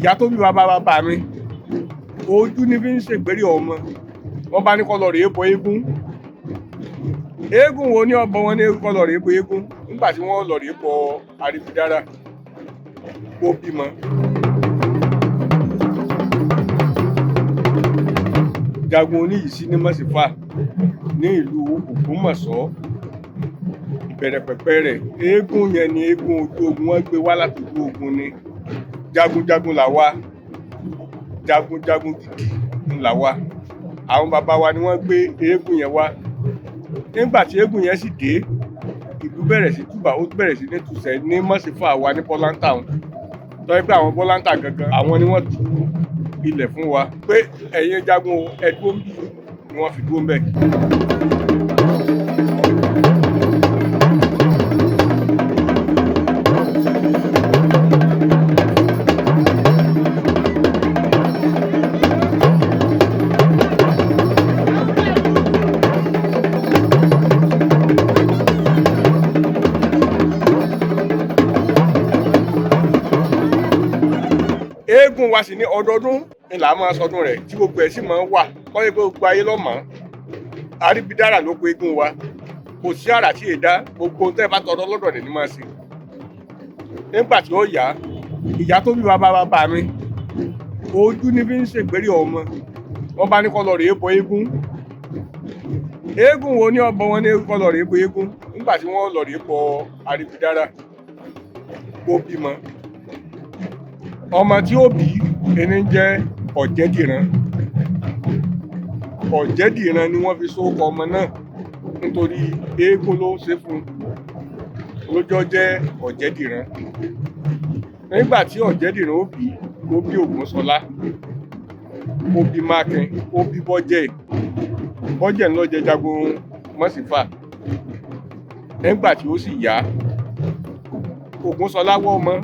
ìyá tó bí bàbá mi ojú ní fi ń ṣègbérí ọmọ wọn bá ní kó lọ rèé bọ eégún wo ní ọbọ wọn ní kó lọ rèé bọ eégún nígbà tí wọn lọ rèé bọ Aribidara ó bímọ. Jagun Oníyìísí ní Mọ́sífà ní ìlú Ògbómọ̀ṣọ́ ìbẹ̀rẹ̀ pẹ̀pẹ̀ rẹ̀ eégún yẹn ni eégún ojú ogun wọn gbé wá láti ojú ogun ni jagunjagun là wá jagunjagun gidi là wá àwọn bàbá wa ni wọ́n gbé eégún yẹn wá nígbà tí eégún yẹn sì dé ìlú bẹ̀rẹ̀ sí túbà ó bẹ̀rẹ̀ sí ní túṣẹ̀ ní Mọ́sífà wa ní Bọ́láńtà tọ́ pé àwọn Bọ́láńtà gangan àwọn ni wọ́n tú ilẹ̀ fún wa pé ẹ̀yin jagun ẹ̀dúró ni wọ́n fi dúró ń bẹ̀. Eégún wa sì ní ọdọọdún ni là máa sọdún rẹ̀ tí gbogbo ẹ̀ sì máa ń wà kọ́ ẹ pé gbogbo ayé lọ́mọ́ Aribidara ló pe eégún wa kò sí àrà tí èdá gbogbo tẹ́ ẹ bá tọrọ lọ́dọ̀ rẹ̀ ní máa ṣe. Nígbà tí ó yá ìyá tó bí bàbá mi ojú ní fi ń ṣègbérí ọmọ wọn bá ní kó lọ rèé bọ eégún wo ní ọbọ wọn ní kó lọ rèé bọ eégún nígbà tí wọn lọ rèé bọ Aribidara ó bímọ. Ọmọ tí ó bí ẹni jẹ́ Ọ̀jẹ̀dìran ni wọ́n fi sókọ ọmọ náà nítorí eégún ló ṣe fún lójọ́ jẹ́ Ọ̀jẹ̀dìran. Nígbà tí Ọ̀jẹ̀dìran ó bí Ògúnṣọlá ó bí Mákin ó bí Bọ́jẹ̀ ńlọ jẹ Jagun Mọ́sífà. Nígbà tí ó sì yá Ògúnṣọlá wọ́ ọmọ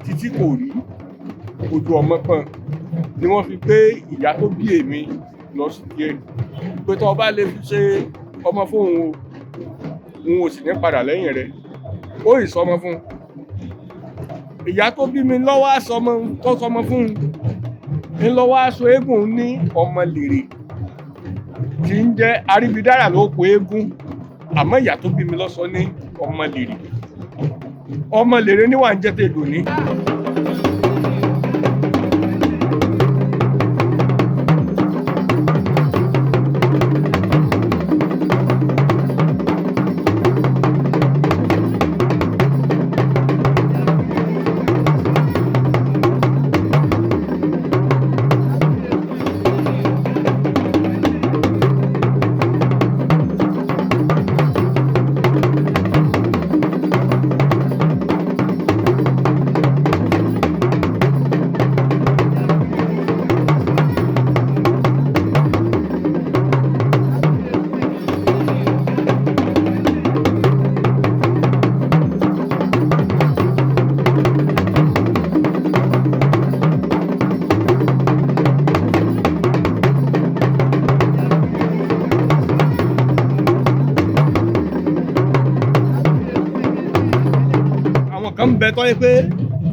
títí kò rí ojú ọmọ kan ni wọ́n fi gbé ìyá tó bí èmi lọ sí díẹ̀ pé tó bá lè fi ṣe ọmọ fóun òun ò sì ní padà lẹ́yìn rẹ̀ ó ì sọmọ fún ìyá tó bí mi lọ́wọ́ tó sọmọ fún ń lọ́wọ́ aṣọ eégún ní Ọmọlèrè tí ń jẹ́ Aribidara ló po eégún àmọ́ ìyá tó bí mi lọ́sọ ní Ọmọlèrè níwà ń jẹ́ tèlò ní. Kan bẹ tọ́ yẹ pé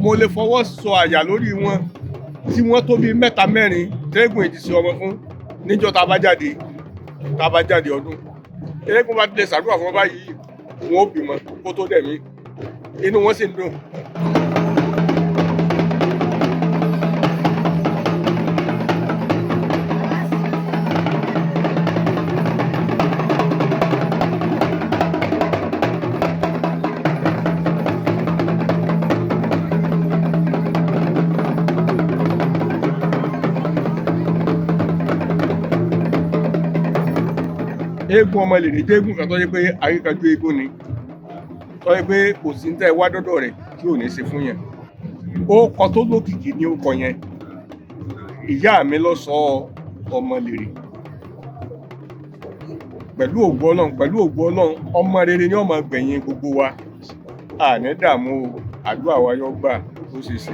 mo lè fọwọ́ sọ àyà lórí wọn tí wọ́n tó bí mẹ́ta mẹ́rin tẹ́gùn èjì sí ọmọ fún níjọ́ tá a bá jáde ọdún. Eégún bá tilẹ̀ ṣàdúrà fún wọn báyìí wọn ó bímọ kó tó dẹ̀mí inú wọn sì ń dùn. Eégún Ọmọlèrè jẹ́ eégún kan tó yẹ pé akíkanjú eégún ni tó yẹ pé kò sí ń tẹ́ wá dọ́dọ̀ rẹ̀ tí ò ní ṣe fún yẹn. Ó kọ tó lókìkí ní ó kọ yẹn ìyá mi ló sọ Ọmọlèrè pẹ̀lú ògo Ọlọ́run ọmọ rere ni ó máa gbẹ̀yìn gbogbo wa àní dààmú àdúrà wa yóò gbà ó ṣe ṣe.